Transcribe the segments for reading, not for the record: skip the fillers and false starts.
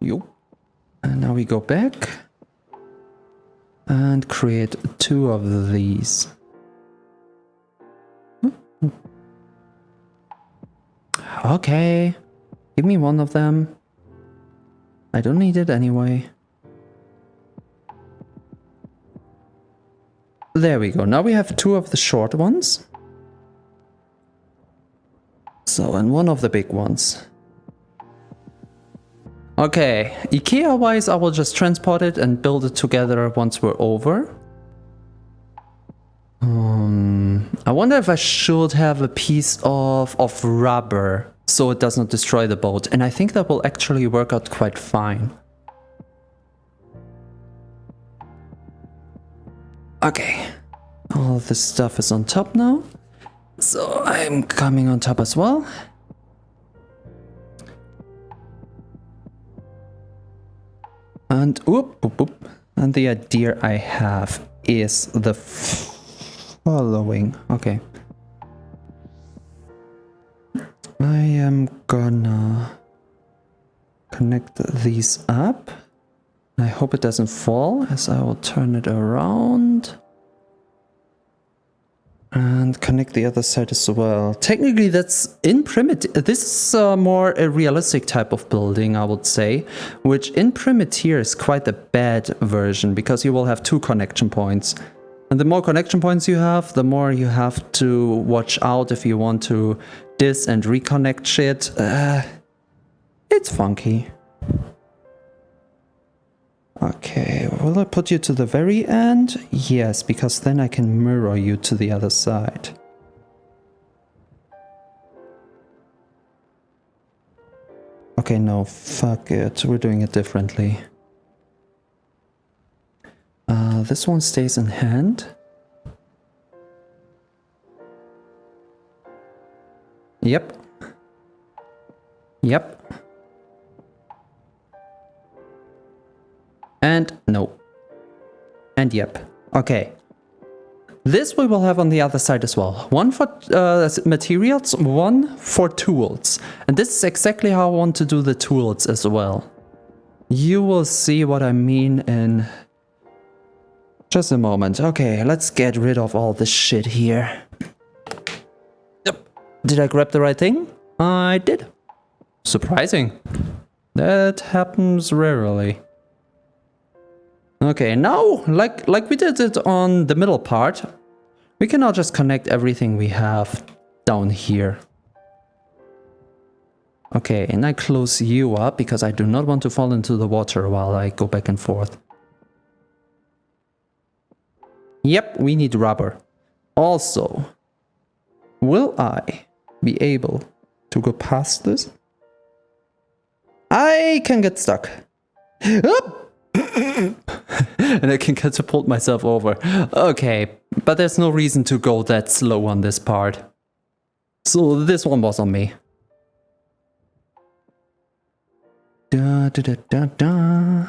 Yup. And now we go back and create 2 of these. Okay, give me 1 of them. I don't need it anyway. There we go. Now we have 2 of the short ones. So, and 1 of the big ones. Okay, IKEA-wise, I will just transport it and build it together once we're over. I wonder if I should have a piece of rubber so it does not destroy the boat. And I think that will actually work out quite fine. Okay, all this stuff is on top now. So I'm coming on top as well. And whoop, whoop, whoop. And the idea I have is the following. Okay. I am gonna connect these up. I hope it doesn't fall, as I will turn it around. And connect the other side as well. Technically, that's in Primitier. This is more a realistic type of building, I would say, which in Primitier is quite a bad version because you will have 2 connection points. And the more connection points you have, the more you have to watch out if you want to dis and reconnect shit. It's funky. Okay, will I put you to the very end? Yes, because then I can mirror you to the other side. Okay, no, fuck it. We're doing it differently. This one stays in hand. Yep. Yep. And no. And yep. Okay. This we will have on the other side as well. 1 for materials, 1 for tools. And this is exactly how I want to do the tools as well. You will see what I mean in just a moment. Okay, let's get rid of all this shit here. Yep. Did I grab the right thing? I did. Surprising. That happens rarely. Okay, now, like we did it on the middle part, we can now just connect everything we have down here. Okay, and I close you up because I do not want to fall into the water while I go back and forth. Yep, we need rubber. Also, will I be able to go past this? I can get stuck. And I can catapult myself over. Okay, but there's no reason to go that slow on this part. So this one was on me. Da da da da da.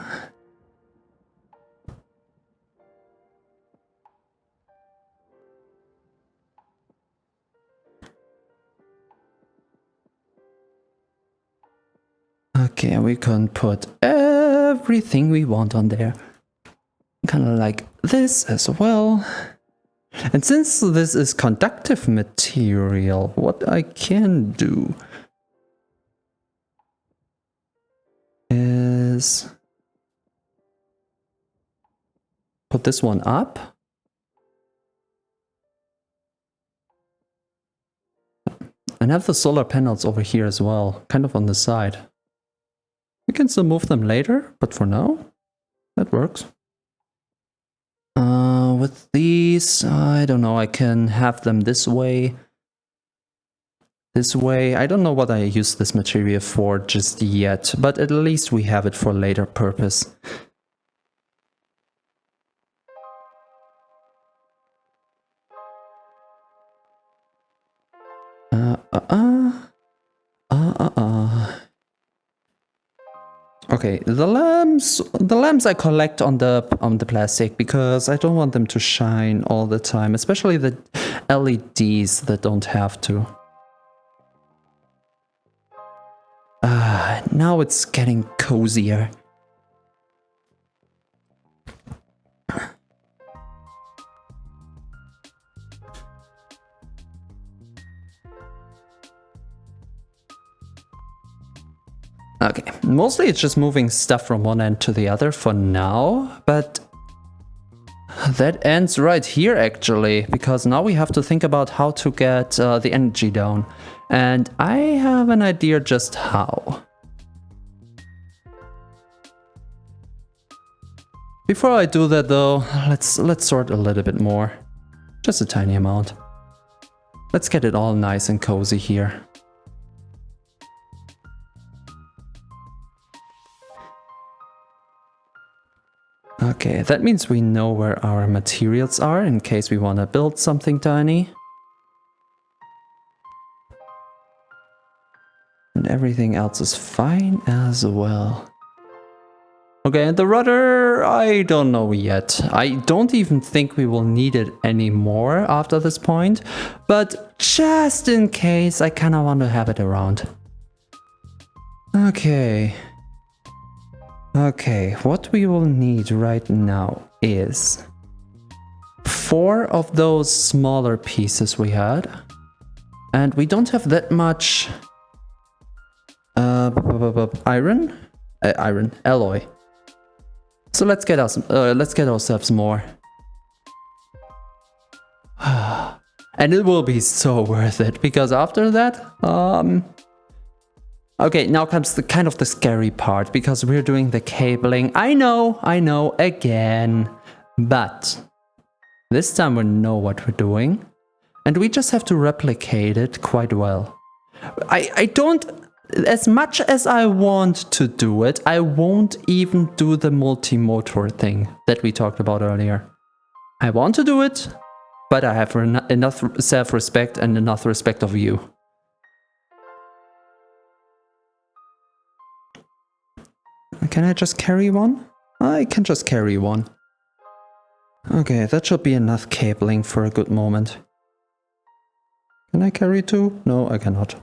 Okay, we can put everything we want on there. Kind of like this as well. And since this is conductive material, what I can do is put this one up. And have the solar panels over here as well, kind of on the side. We can still move them later, but for now, that works. With these, I don't know, I can have them this way. This way. I don't know what I use this material for just yet, but at least we have it for later purpose. Okay, the lamps I collect on the plastic because I don't want them to shine all the time, especially the LEDs that don't have to. Now it's getting cozier. Okay, mostly it's just moving stuff from one end to the other for now, but that ends right here actually, because now we have to think about how to get the energy down. And I have an idea just how. Before I do that though, let's sort a little bit more. Just a tiny amount. Let's get it all nice and cozy here. Okay, that means we know where our materials are in case we want to build something tiny. And everything else is fine as well. Okay, and the rudder, I don't know yet. I don't even think we will need it anymore after this point. But just in case, I kind of want to have it around. Okay. Okay, what we will need right now is 4 of those smaller pieces we had. And we don't have that much alloy. So let's get ourselves more. And it will be so worth it, because after that, okay, now comes the kind of the scary part, because we're doing the cabling. I know, again. But this time we know what we're doing. And we just have to replicate it quite well. I don't, as much as I want to do it, I won't even do the multi-motor thing that we talked about earlier. I want to do it, but I have enough self-respect and enough respect of you. Can I just carry one? I can just carry one. Okay, that should be enough cabling for a good moment. Can I carry 2? No, I cannot.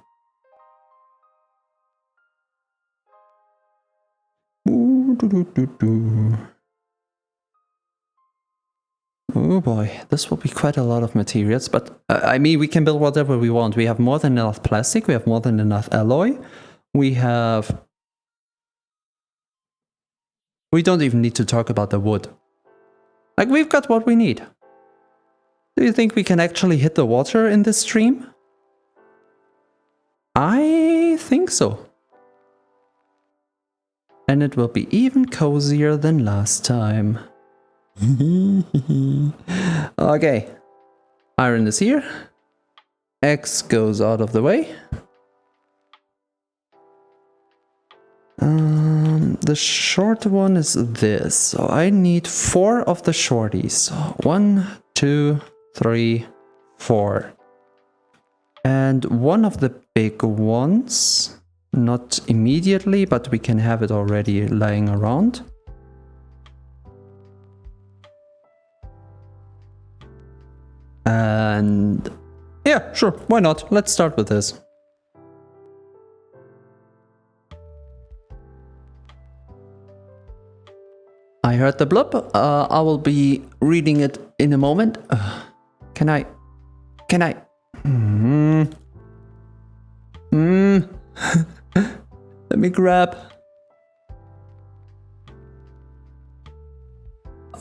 Oh boy, this will be quite a lot of materials, but I mean, we can build whatever we want. We have more than enough plastic, we have more than enough alloy, we don't even need to talk about the wood. Like, we've got what we need. Do you think we can actually hit the water in this stream? I think so. And it will be even cozier than last time. Okay. Iron is here. X goes out of the way. The short one is this. So I need 4 of the shorties. 1, 2, 3, 4. And one of the big ones. Not immediately, but we can have it already lying around. And yeah, sure, why not? Let's start with this. I heard the blurb. I will be reading it in a moment. Can I? Let me grab.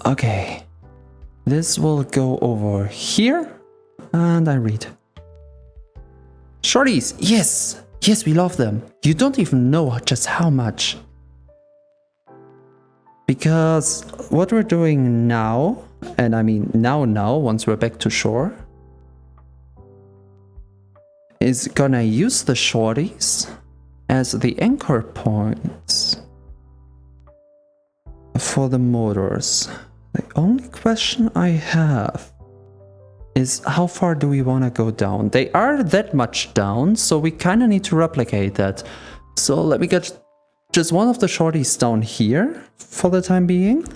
Okay. This will go over here. And I read. Shorties, yes! Yes, we love them. You don't even know just how much. Because what we're doing now, and I mean now, once we're back to shore, is gonna use the shorties as the anchor points for the motors. The only question I have is how far do we want to go down? They are that much down, so we kind of need to replicate that. So let me get just one of the shorties down here for the time being,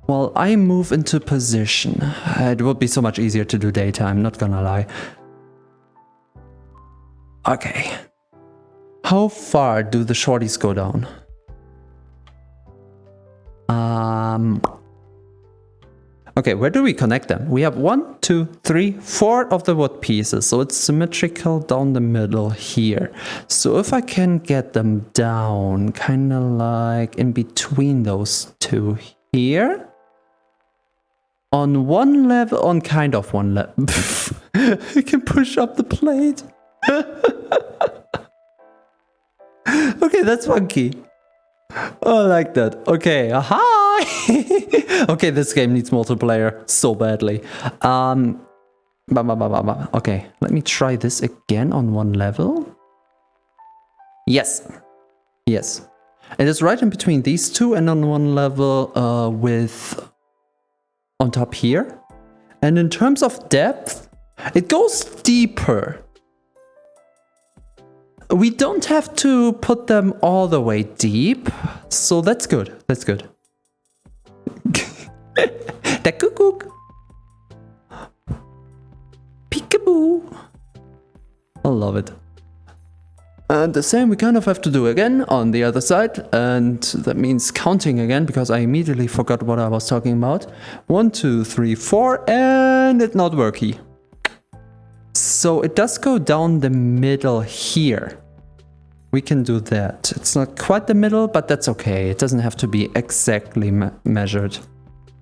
while I move into position. It would be so much easier to do daytime, not gonna lie. Okay. How far do the shorties go down? Okay, where do we connect them? We have 1, 2, 3, 4 of the wood pieces, so it's symmetrical down the middle here. So if I can get them down, kind of like in between those two here, on one level, on kind of one level, I can push up the plate. Okay, that's funky. Oh, I like that. Okay, hi! Okay, this game needs multiplayer so badly. Okay, let me try this again on one level. Yes. Yes. It is right in between these two and on one level with on top here. And in terms of depth, it goes deeper. We don't have to put them all the way deep, so that's good. That's good. The cuckoo. Peekaboo. I love it. And the same we kind of have to do again on the other side, and that means counting again because I immediately forgot what I was talking about. 1, 2, 3, 4, and it's not working. So it does go down the middle here. We can do that. It's not quite the middle, but that's okay. It doesn't have to be exactly measured.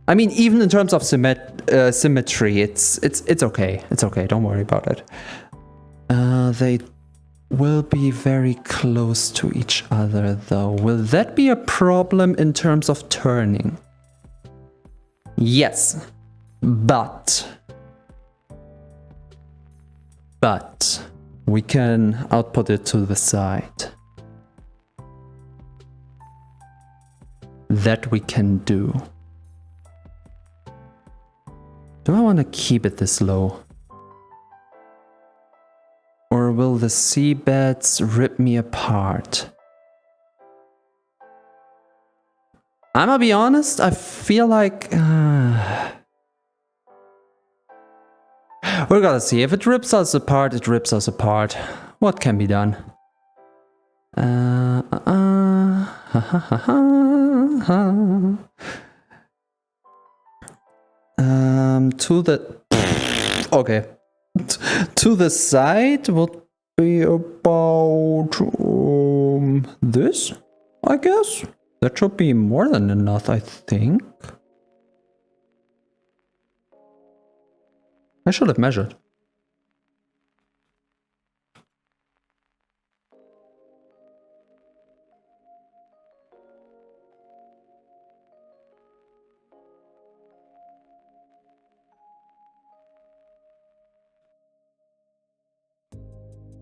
I mean, even in terms of symmetry, it's okay. It's okay. Don't worry about it. They will be very close to each other, though. Will that be a problem in terms of turning? Yes, but we can output it to the side. That we can do. Do I want to keep it this low? Or will the seabeds rip me apart? I'm gonna be honest, I feel like... we're gonna see. If it rips us apart, it rips us apart. What can be done? To the... Okay. To the side would be about this, I guess. That should be more than enough, I think. I should have measured.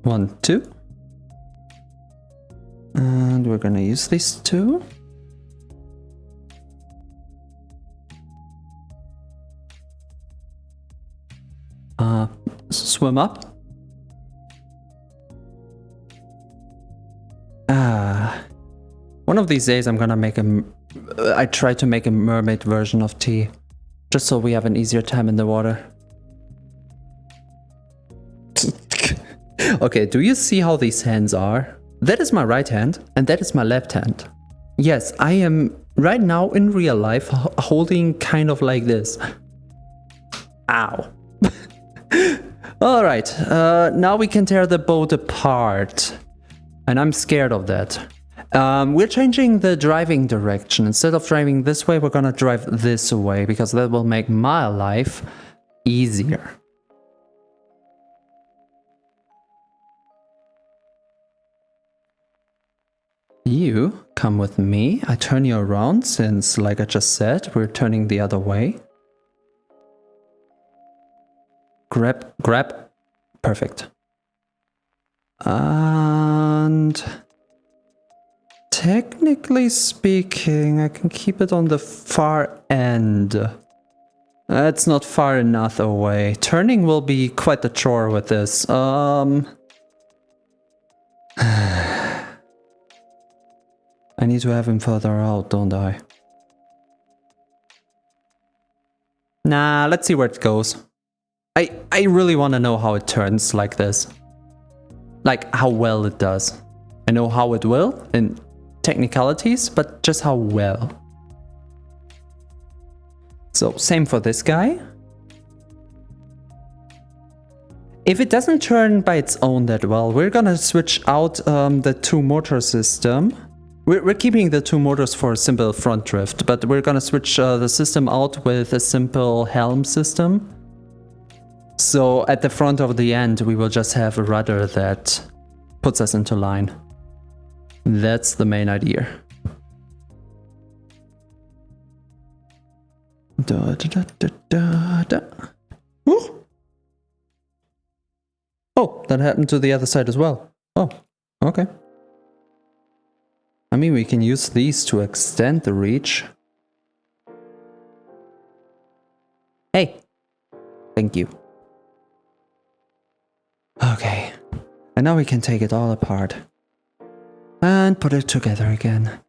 One, two. And we're gonna use these two. Swim up. One of these days I'm gonna make I try to make a mermaid version of tea. Just so we have an easier time in the water. Okay, do you see how these hands are? That is my right hand and that is my left hand. Yes, I am right now in real life holding kind of like this. Ow. Alright, now we can tear the boat apart. And I'm scared of that. We're changing the driving direction. Instead of driving this way, we're gonna drive this way because that will make my life easier. You come with me. I turn you around since, like I just said, we're turning the other way. Grab. Perfect. And technically speaking, I can keep it on the far end. That's not far enough away. Turning will be quite a chore with this. I need to have him further out, don't I? Nah, let's see where it goes. I really want to know how it turns like this. Like, how well it does. I know how it will in technicalities, but just how well. So same for this guy. If it doesn't turn by its own that well, we're gonna switch out the two motor system. We're keeping the two motors for a simple front drift, but we're gonna switch the system out with a simple helm system. So at the front of the end, we will just have a rudder that puts us into line. That's the main idea. Da, da, da, da, da. Ooh. Oh, that happened to the other side as well. Oh, okay. I mean, we can use these to extend the reach. Hey, thank you. Okay, and now we can take it all apart and put it together again.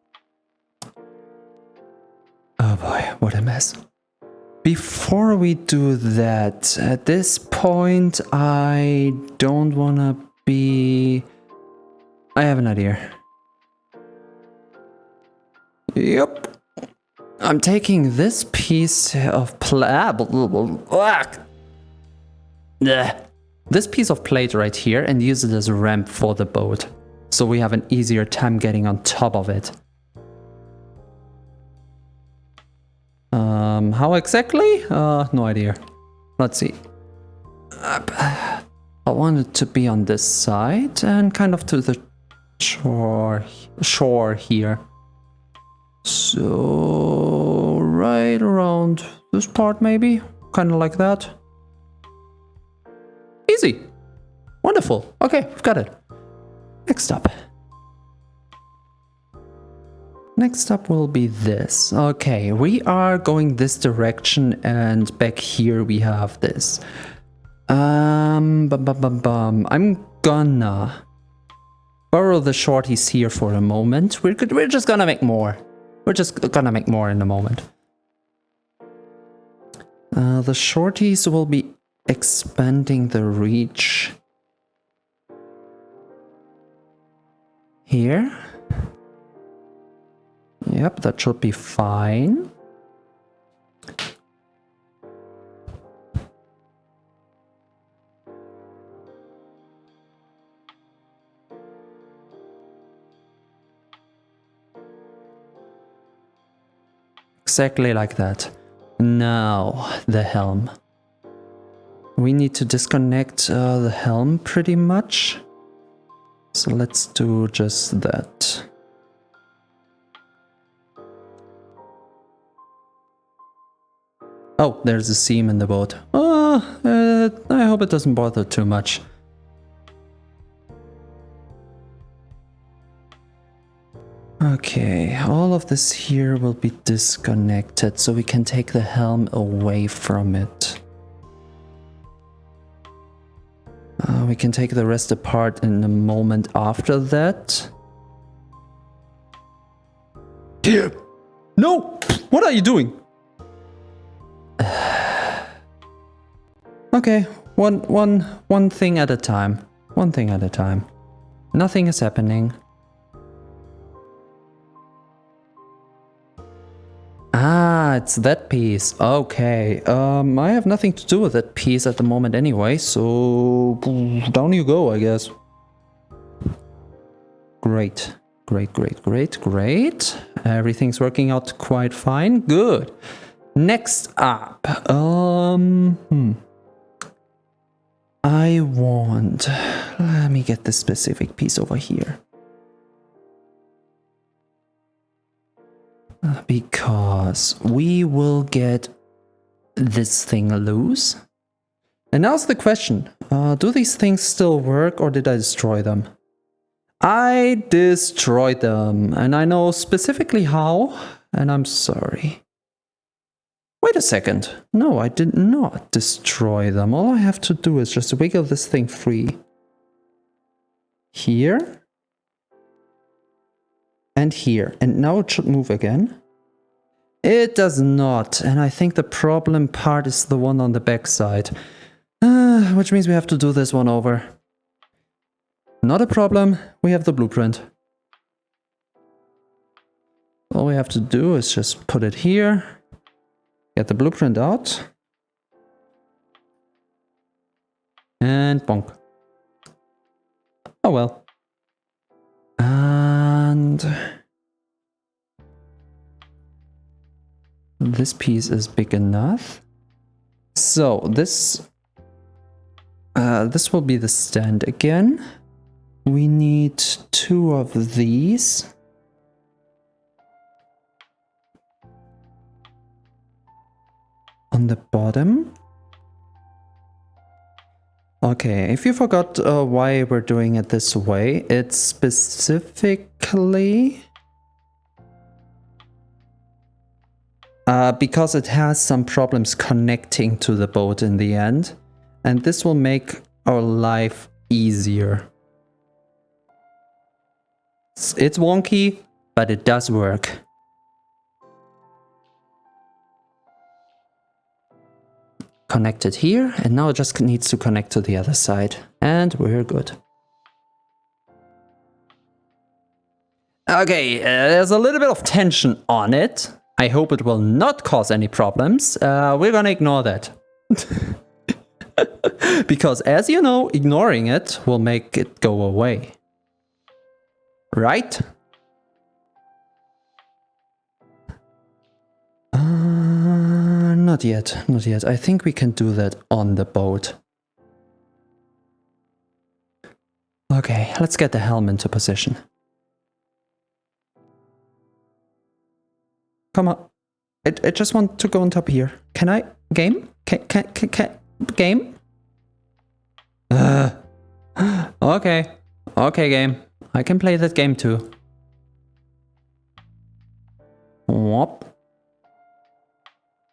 Oh boy, what a mess. Before we do that, at this point, I don't want to be... I have an idea. Yep. I'm taking this piece of this piece of plate right here and use it as a ramp for the boat. So we have an easier time getting on top of it. How exactly? No idea. Let's see. I want it to be on this side and kind of to the shore here. So right around this part maybe? Kind of like that. Easy. Wonderful. Okay, we've got it. Next up. Next up will be this. Okay, we are going this direction and back here we have this. I'm gonna borrow the shorties here for a moment. We're just gonna make more. We're just gonna make more in a moment. The shorties will be expanding the reach here. Yep, that should be fine. Exactly like that. Now, the helm. We need to disconnect the helm pretty much. So let's do just that. Oh, there's a seam in the boat. I hope it doesn't bother too much. Okay, all of this here will be disconnected so we can take the helm away from it. We can take the rest apart in a moment after that. No! What are you doing? Okay, one thing at a time. One thing at a time. Nothing is happening. Ah, it's that piece. Okay. I have nothing to do with that piece at the moment anyway, so down you go, I guess. Great. Great. Everything's working out quite fine. Good. Next up, let me get this specific piece over here. Because we will get this thing loose. And now's the question, do these things still work or did I destroy them? I destroyed them, and I know specifically how, and I'm sorry. Wait a second. No, I did not destroy them. All I have to do is just wiggle this thing free. Here. And here. And now it should move again. It does not. And I think the problem part is the one on the back side. Which means we have to do this one over. Not a problem. We have the blueprint. all we have to do is just put it here, get the blueprint out, and bonk. Oh well. And this piece is big enough. So this will be the stand again. We need 2 of these. On the bottom. Okay, if you forgot why we're doing it this way, it's specifically because it has some problems connecting to the boat in the end, and this will make our life easier. It's wonky, but it does work. Connect it here, and now it just needs to connect to the other side, and we're good. Okay, there's a little bit of tension on it. I hope it will not cause any problems. We're gonna ignore that. Because as you know, ignoring it will make it go away. Right? Not yet, not yet. I think we can do that on the boat. Okay, let's get the helm into position. Come on. I just want to go on top here. Can I? Game? Can game? Okay. Okay, game. I can play that game too. Whoop.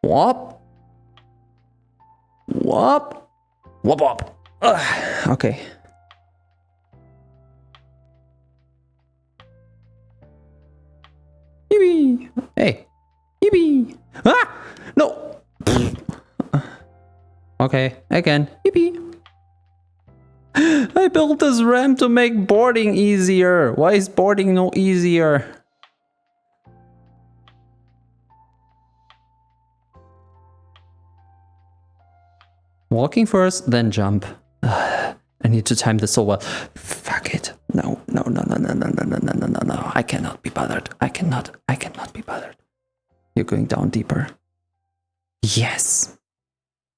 Whoop. Whoop. Whoop whoop. Okay. Yippee. Hey. Yippee. Ah! No. Okay, again. Yippee. I built this ramp to make boarding easier. Why is boarding no easier? Walking first, then jump. I need to time this so well. Fuck it. No. I cannot be bothered. I cannot be bothered. You're going down deeper. Yes.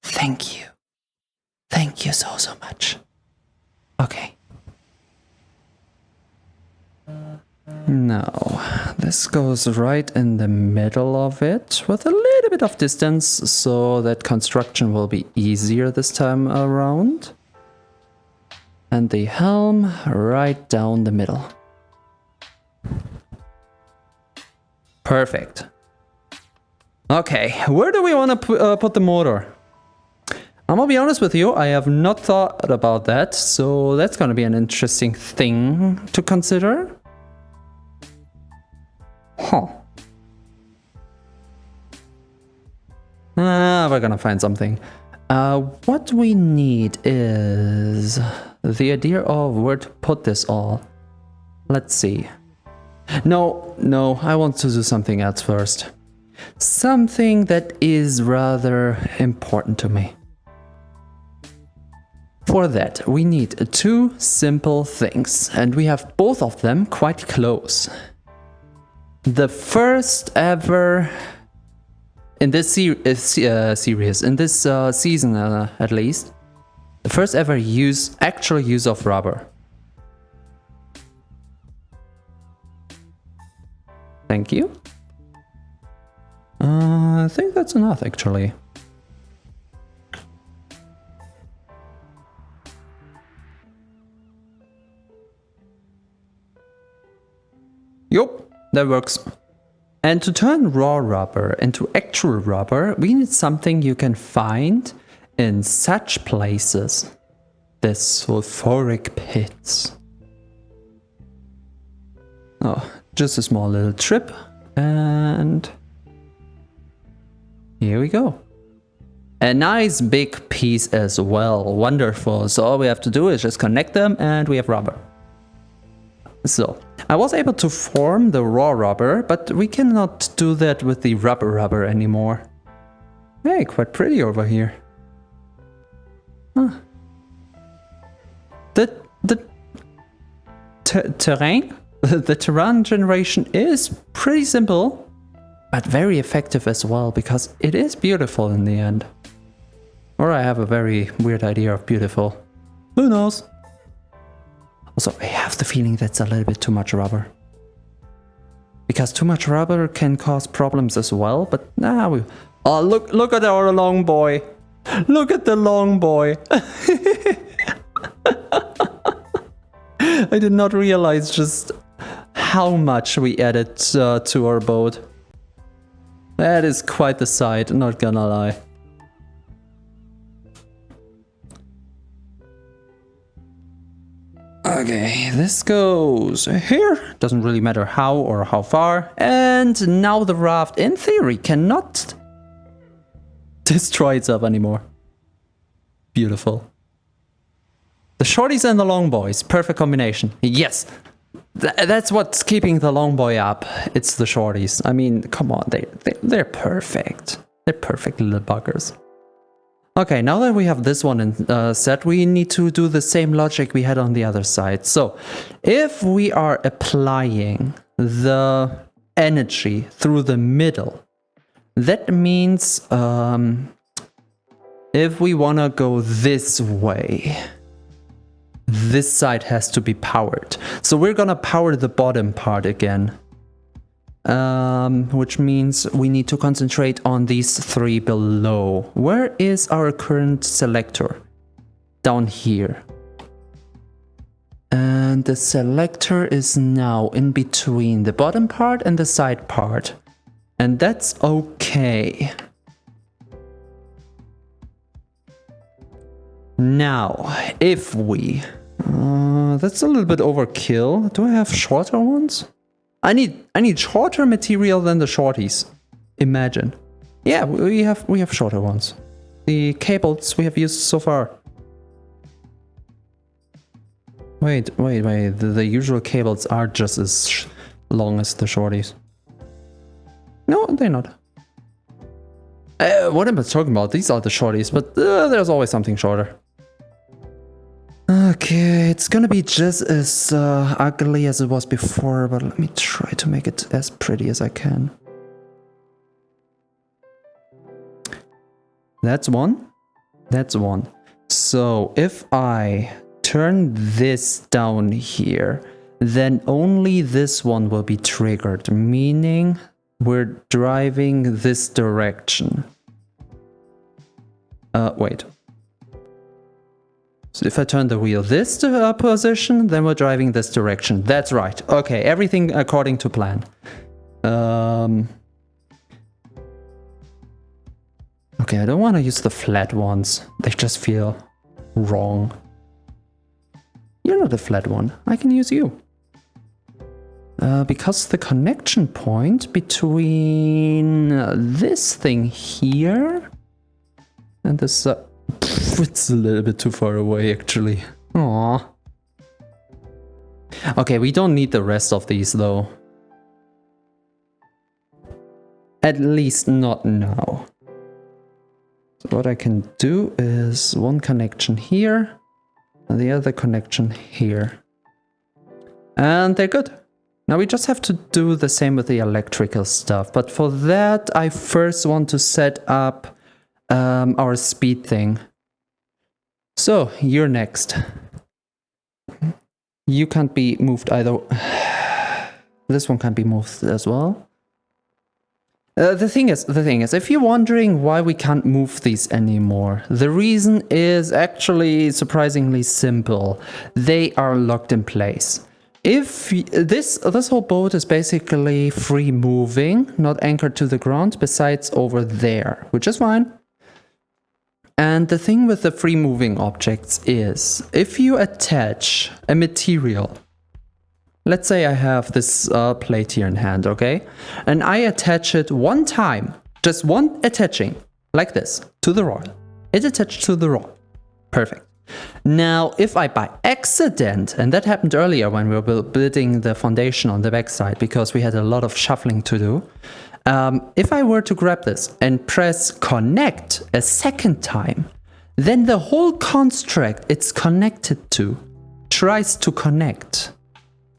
Thank you. Thank you so much. Okay. Now, this goes right in the middle of it with a little bit of distance so that construction will be easier this time around. And the helm right down the middle. Perfect. Okay, where do we want to put the motor? I'm gonna be honest with you, I have not thought about that, so that's gonna be an interesting thing to consider. Huh. We're gonna find something. What we need is the idea of where to put this all. Let's see. No, I want to do something else first. Something that is rather important to me. For that, we need 2 simple things, and we have both of them quite close. The first ever, in this series, in this season at least, the first ever actual use of rubber. Thank you. I think that's enough actually. Yup, that works. And to turn raw rubber into actual rubber, we need something you can find in such places. The sulfuric pits. Oh, just a small little trip. And here we go. A nice big piece as well. Wonderful. So all we have to do is just connect them and we have rubber. So I was able to form the raw rubber, but we cannot do that with the rubber anymore. Hey, quite pretty over here. Huh. The terrain? The terrain generation is pretty simple, but very effective as well, because it is beautiful in the end. Or I have a very weird idea of beautiful. Who knows? Also, I have the feeling that's a little bit too much rubber. Because too much rubber can cause problems as well, but nah, we... Oh, look at our long boy. Look at the long boy. I did not realize just how much we added to our boat. That is quite the sight, not gonna lie. Okay, this goes here. Doesn't really matter how or how far. And now the raft, in theory, cannot destroy itself anymore. Beautiful. The shorties and the long boys, perfect combination. Yes, that's what's keeping the long boy up. It's the shorties. I mean, come on, they're perfect. They're perfect little buggers. Okay, now that we have this one set, we need to do the same logic we had on the other side. So, if we are applying the energy through the middle, that means if we want to go this way, this side has to be powered. So we're gonna power the bottom part again. Which means we need to concentrate on these three below. Where is our current selector? Down here. And the selector is now in between the bottom part and the side part. And that's okay. Now, if we... that's a little bit overkill. Do I have shorter ones? I need shorter material than the shorties. Imagine. Yeah, we have shorter ones. The cables we have used so far. Wait. The usual cables are just as long as the shorties. No, they're not. What am I talking about? These are the shorties, but there's always something shorter. Okay, it's gonna be just as ugly as it was before, but let me try to make it as pretty as I can. That's one. That's one. So if I turn this down here, then only this one will be triggered, meaning we're driving this direction. Wait. So if I turn the wheel this position, then we're driving this direction. That's right. Okay, everything according to plan. Okay, I don't want to use the flat ones. They just feel wrong. You're not a flat one. I can use you. Because the connection point between this thing here and this... it's a little bit too far away, actually. Aww. Okay, we don't need the rest of these, though. At least not now. So what I can do is one connection here, and the other connection here. And they're good. Now we just have to do the same with the electrical stuff. But for that, I first want to set up our speed thing. So, you're next. You can't be moved either. This one can't be moved as well. The thing is, if you're wondering why we can't move these anymore, the reason is actually surprisingly simple. They are locked in place. If this whole boat is basically free moving, not anchored to the ground, besides over there, which is fine. And the thing with the free moving objects is, if you attach a material, let's say I have this plate here in hand, okay? And I attach it one time, just one attaching, like this, to the rod. It attached to the rod. Perfect. Now, if I by accident, and that happened earlier when we were building the foundation on the backside because we had a lot of shuffling to do. If I were to grab this and press connect a second time, then the whole construct it's connected to tries to connect.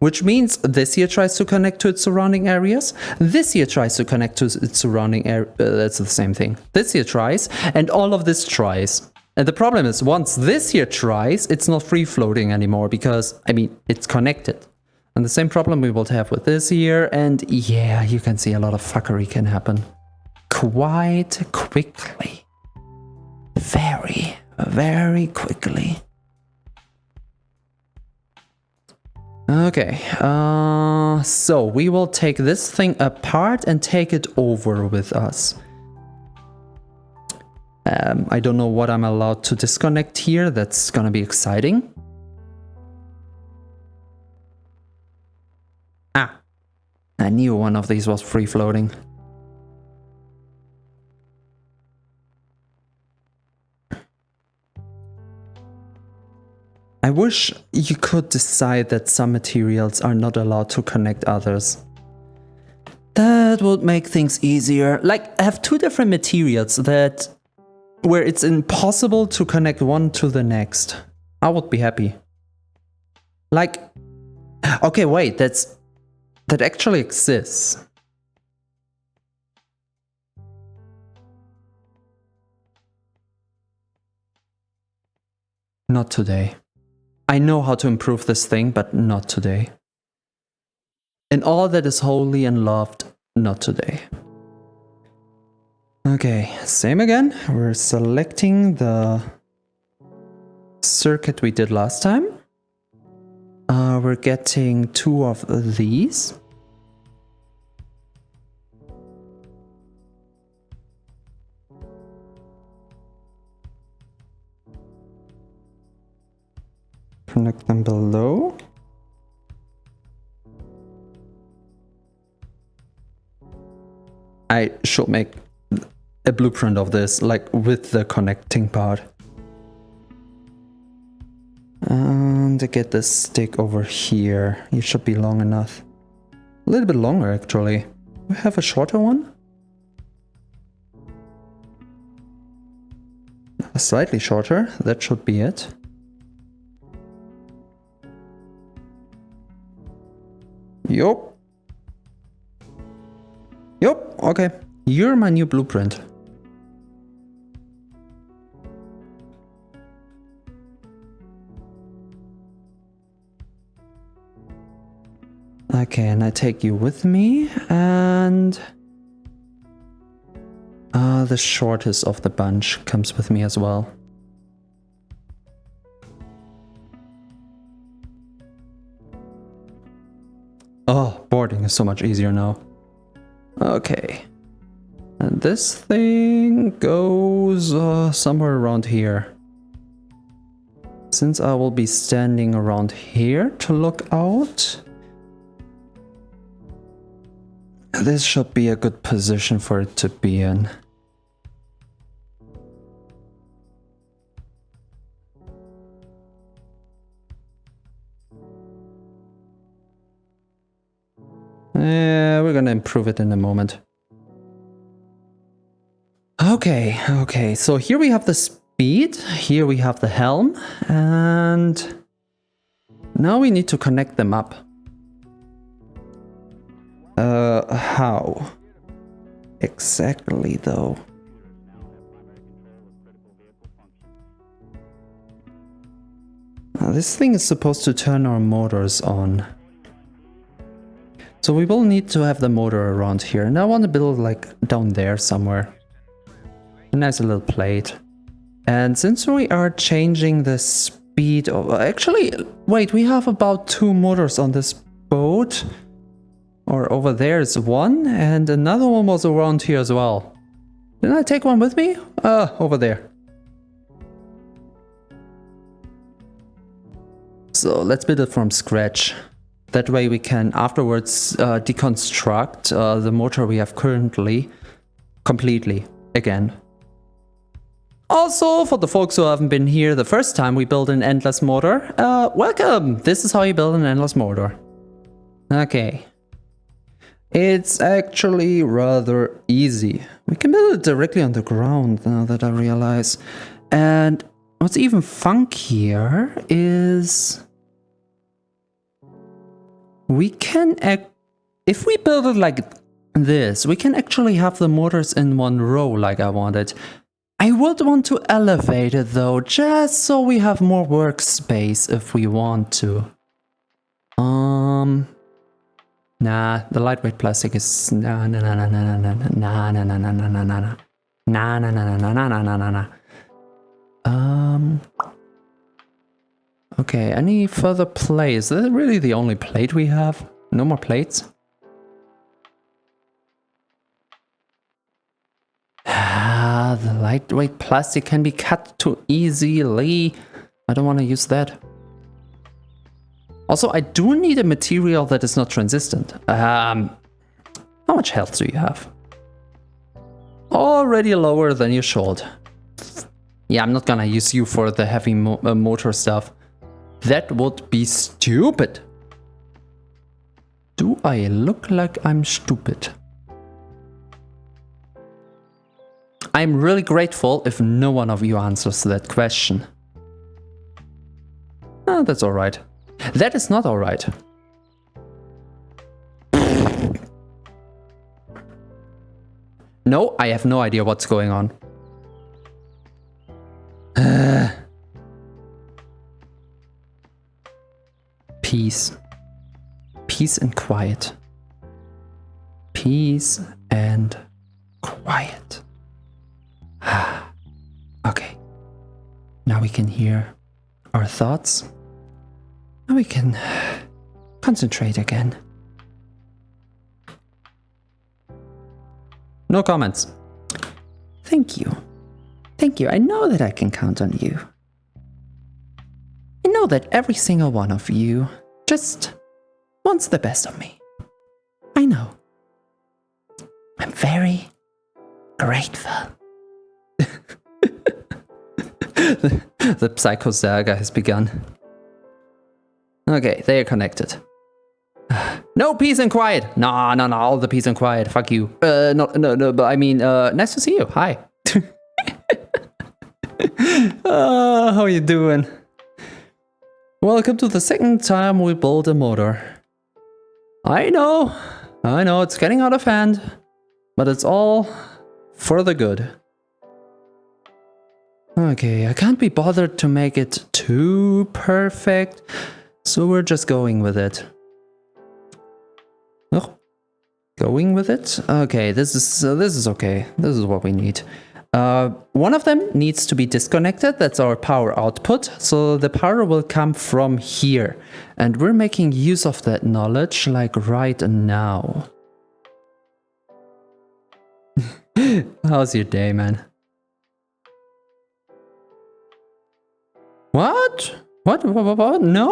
Which means this here tries to connect to its surrounding areas. This here tries to connect to its surrounding area. That's the same thing. This here tries, and all of this tries. And the problem is, once this here tries, it's not free floating anymore because, I mean, it's connected. And the same problem we will have with this here. And yeah, you can see a lot of fuckery can happen quite quickly. Very, very quickly. Okay, so we will take this thing apart and take it over with us. I don't know what I'm allowed to disconnect here. That's gonna be exciting. Ah, I knew one of these was free floating. I wish you could decide that some materials are not allowed to connect others. That would make things easier. Like, I have two different materials where it's impossible to connect one to the next. I would be happy. Like, okay, wait, that actually exists. Not today. I know how to improve this thing, but not today. And all that is holy and loved, not today. Okay, same again. We're selecting the circuit we did last time. We're getting 2 of these. Connect them below. I should make a blueprint of this, like with the connecting part. And to get this stick over here, it should be long enough. A little bit longer, actually. We have a shorter one? Slightly shorter, that should be it. Yup. Yup, okay. You're my new blueprint. Okay, and I take you with me, and the shortest of the bunch comes with me as well. Oh, boarding is so much easier now. Okay. And this thing goes somewhere around here. Since I will be standing around here to look out, this should be a good position for it to be in. Yeah, we're gonna improve it in a moment. Okay, so here we have the speed, here we have the helm, and now we need to connect them up. How? Exactly, though. This thing is supposed to turn our motors on. So we will need to have the motor around here, and I want to build like down there somewhere. A nice little plate. And since we are changing the speed of... Actually, wait, we have about 2 motors on this boat. Or over there is one, and another one was around here as well. Didn't I take one with me? Over there. So let's build it from scratch. That way we can afterwards deconstruct the motor we have currently completely again. Also, for the folks who haven't been here the first time we built an endless motor, welcome! This is how you build an endless motor. Okay. It's actually rather easy. We can build it directly on the ground now that I realize. And what's even funkier is we can, if we build it like this, we can actually have the motors in one row like I wanted. I would want to elevate it though, just so we have more workspace if we want to. Nah, the lightweight plastic is nah. Okay, any further plate? Is this really the only plate we have? No more plates? The lightweight plastic can be cut too easily. I don't want to use that. Also, I do need a material that is not transistent. How much health do you have? Already lower than you should. Yeah, I'm not gonna use you for the heavy motor stuff. That would be stupid. Do I look like I'm stupid? I'm really grateful if no one of you answers that question. Oh, that's alright. That is not alright. No, I have no idea what's going on. Peace. Peace and quiet. Peace and quiet. Okay. Now we can hear our thoughts. Now we can concentrate again. No comments. Thank you. Thank you. I know that I can count on you. I know that every single one of you just wants the best of me. I know. I'm very grateful. The psycho saga has begun. Okay, they are connected. No peace and quiet. No, all the peace and quiet. Fuck you. No, but I mean, nice to see you. Hi. How you doing? Welcome to the second time we build a motor. I know, it's getting out of hand, but it's all for the good. Okay, I can't be bothered to make it too perfect, so we're just going with it. Oh, going with it? Okay, this is okay. This is what we need. One of them needs to be disconnected. That's our power output. So the power will come from here, and we're making use of that knowledge like right now. How's your day, man? What? What? No,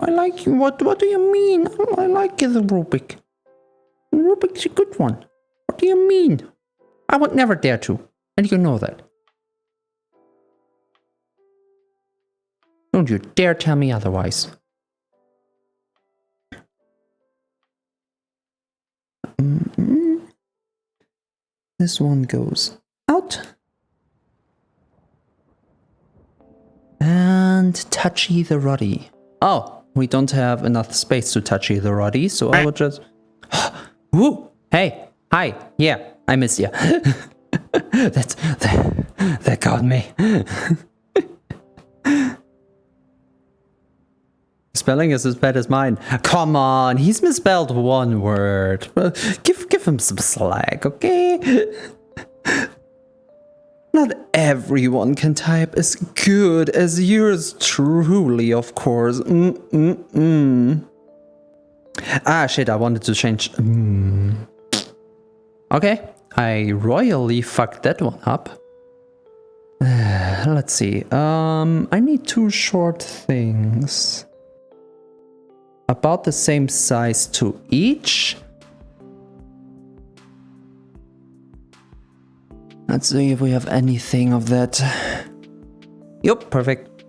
I like you. What do you mean? I like the Rubik. Rubik's a good one. What do you mean? I would never dare to, and you know that. Don't you dare tell me otherwise. This one goes out. And touchy the Roddy. Oh, we don't have enough space to touchy the Roddy, so I will just... Woo! Hey! Hi! Yeah, I miss you. That got me. Spelling is as bad as mine. Come on, he's misspelled one word. Give him some slack, okay? Not everyone can type as good as yours truly, of course. Ah, shit, I wanted to change. Okay, I royally fucked that one up. Let's see. I need two short things. About the same size to each. Let's see if we have anything of that. Yup, perfect.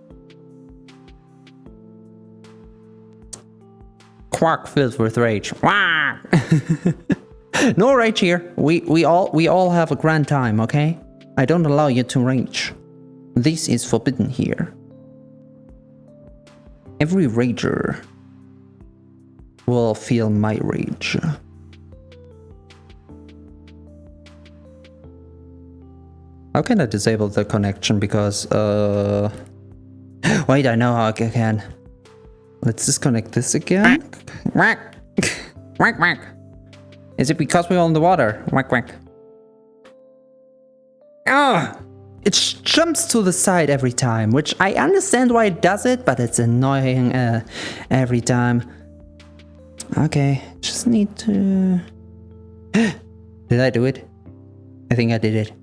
Quark filled with rage. No rage here. We all have a grand time, okay? I don't allow you to rage. This is forbidden here. Every rager will feel my rage. How can I disable the connection? Because, wait, I know how I can. Let's disconnect this again. Whack! Whack, whack. Is it because we're on the water? Whack, whack. Ah! It jumps to the side every time, which I understand why it does it, but it's annoying every time. Okay, just need to... Did I do it? I think I did it.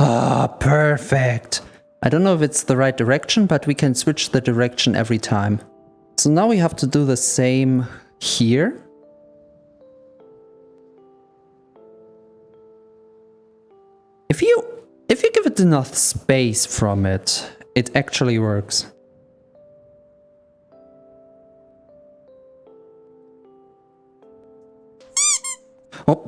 Ah, perfect. I don't know if it's the right direction, but we can switch the direction every time. So now we have to do the same here. If you give it enough space from it, it actually works. Oh.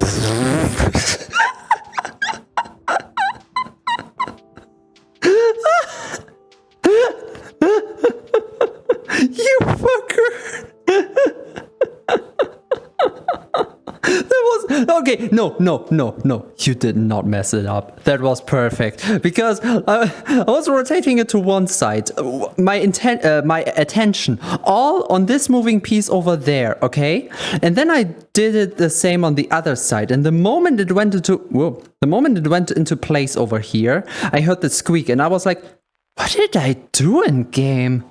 You fucker! That was okay. No. You did not mess it up. That was perfect because I was rotating it to one side. My attention all on this moving piece over there. Okay, and then I did it the same on the other side. And the moment it went into place over here, I heard the squeak, and I was like, "What did I do in game?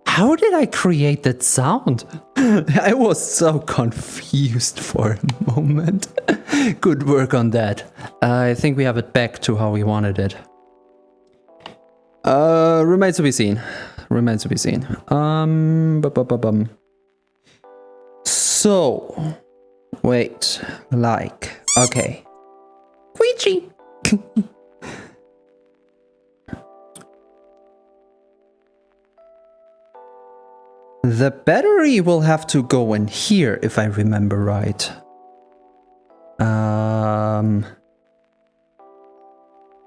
How did I create that sound?" I was so confused for a moment. Good work on that. I think we have it back to how we wanted it. Remains to be seen. Remains to be seen. So, wait, like, okay. Ouija. The battery will have to go in here, if I remember right.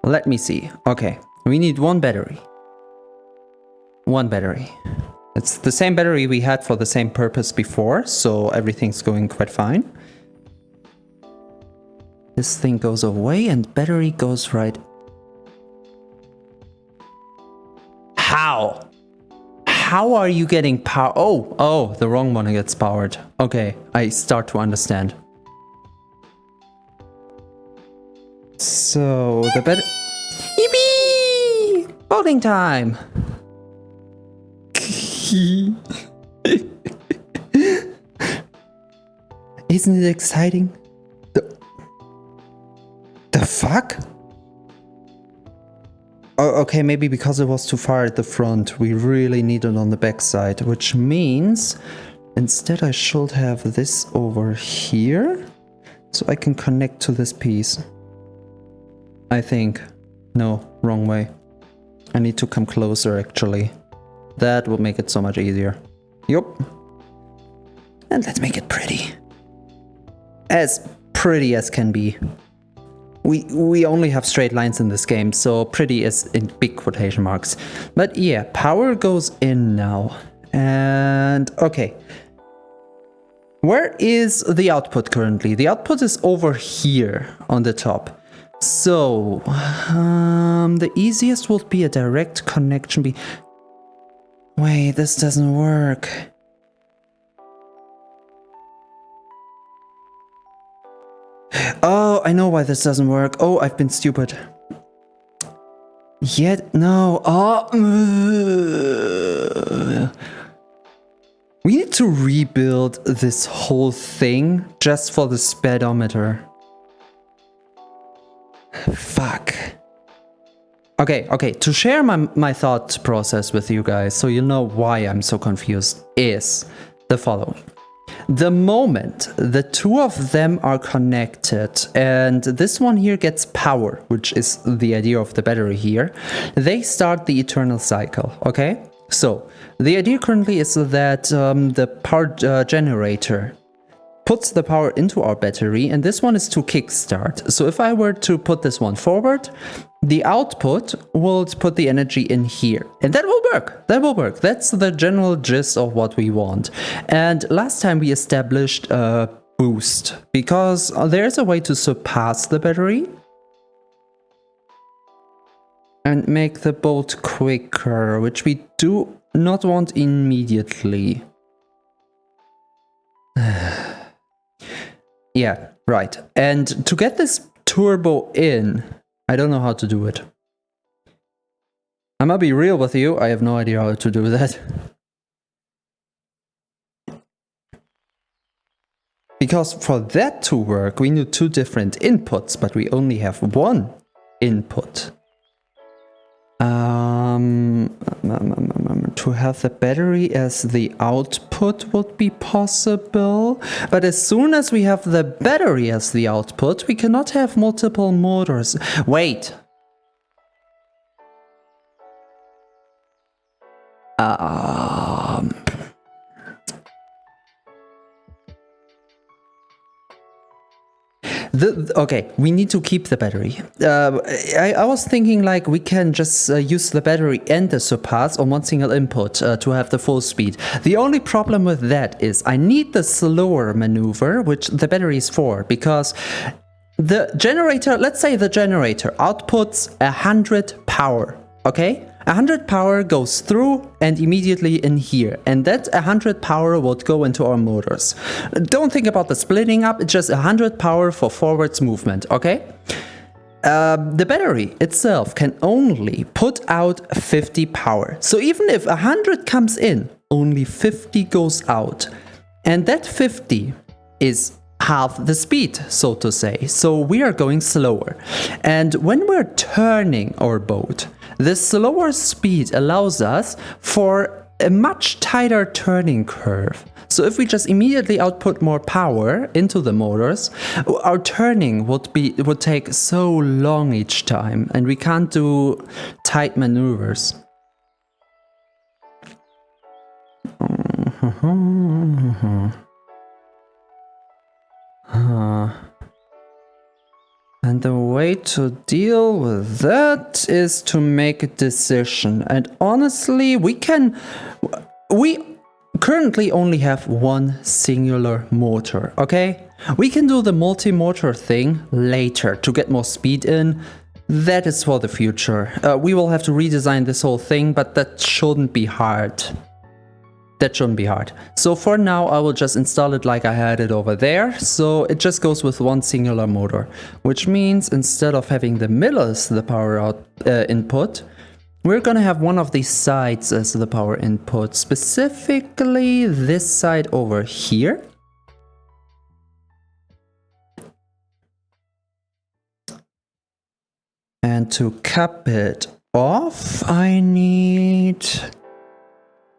Let me see. Okay, we need one battery. One battery. It's the same battery we had for the same purpose before, so everything's going quite fine. This thing goes away and battery goes right. How? How are you getting power? Oh, the wrong one gets powered. Okay, I start to understand. So the better. Yippee! Boating time! Isn't it exciting? The fuck? Oh, okay, maybe because it was too far at the front, we really need it on the back side, which means instead I should have this over here, so I can connect to this piece. I think. No, wrong way. I need to come closer, actually. That will make it so much easier. Yup. And let's make it pretty. As pretty as can be. We only have straight lines in this game, so pretty is in big quotation marks. But yeah, power goes in now. And okay. Where is the output currently? The output is over here on the top. So, the easiest would be a direct connection. Wait, this doesn't work. Oh, I know why this doesn't work. Oh, I've been stupid. Yet, no. Oh. We need to rebuild this whole thing just for the speedometer. Fuck. Okay, to share my thought process with you guys, so you know why I'm so confused, is the following. The moment the two of them are connected and this one here gets power, which is the idea of the battery here, they start the eternal cycle, okay? So, the idea currently is that the power generator puts the power into our battery, and this one is to kickstart. So if I were to put this one forward, the output will put the energy in here. And that will work. That will work. That's the general gist of what we want. And last time we established a boost, because there's a way to surpass the battery and make the bolt quicker, which we do not want immediately. Yeah, right. And to get this turbo in, I don't know how to do it. I'm gonna be real with you, I have no idea how to do that. Because for that to work, we need two different inputs, but we only have one input. To have the battery as the output would be possible, but as soon as we have the battery as the output, we cannot have multiple motors. Wait. Okay, we need to keep the battery. I was thinking like we can just use the battery and the surpass on one single input to have the full speed. The only problem with that is I need the slower maneuver, which the battery is for, because the generator, let's say the generator outputs 100 power, okay? 100 power goes through and immediately in here, and that 100 power would go into our motors. Don't think about the splitting up, it's just 100 power for forwards movement, okay? The battery itself can only put out 50 power. So even if 100 comes in, only 50 goes out. And that 50 is half the speed, so to say. So we are going slower. And when we're turning our boat, the slower speed allows us for a much tighter turning curve. So if we just immediately output more power into the motors, our turning would take so long each time, and we can't do tight maneuvers. And the way to deal with that is to make a decision. And honestly, we currently only have one singular motor, okay? We can do the multi-motor thing later to get more speed in. That is for the future. We will have to redesign this whole thing, but that shouldn't be hard. That shouldn't be hard. So for now, I will just install it like I had it over there. So it just goes with one singular motor, which means instead of having the middle as the power input, we're gonna have one of these sides as the power input, specifically this side over here. And to cap it off, I need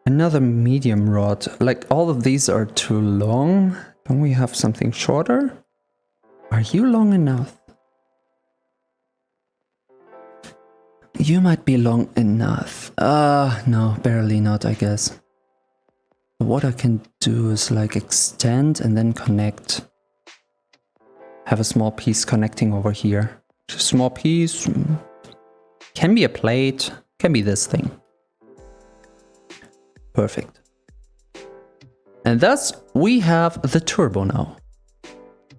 another medium rod. Like, all of these are too long. Don't we have something shorter? Are you long enough? You might be long enough. No, barely not, I guess. What I can do is like extend and then connect. Have a small piece connecting over here. Just a small piece. Can be a plate. Can be this thing. Perfect. And thus, we have the turbo now.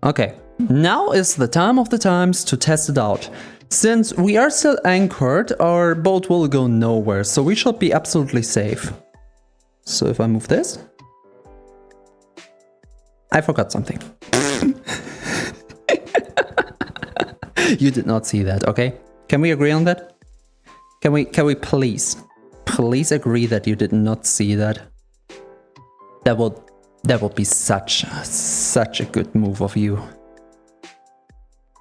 Okay, now is the time of the times to test it out. Since we are still anchored, our boat will go nowhere, so we should be absolutely safe. So if I move this... I forgot something. You did not see that, okay? Can we agree on that? Can we please agree that you did not see that? That would be such a good move of you.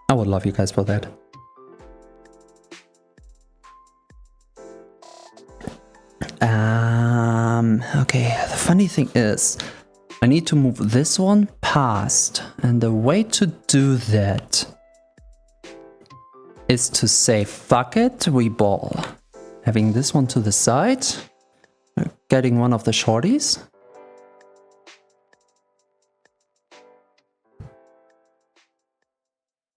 I would love you guys for that. Okay, the funny thing is, I need to move this one past, and the way to do that is to say, fuck it, we ball. Having this one to the side, getting one of the shorties.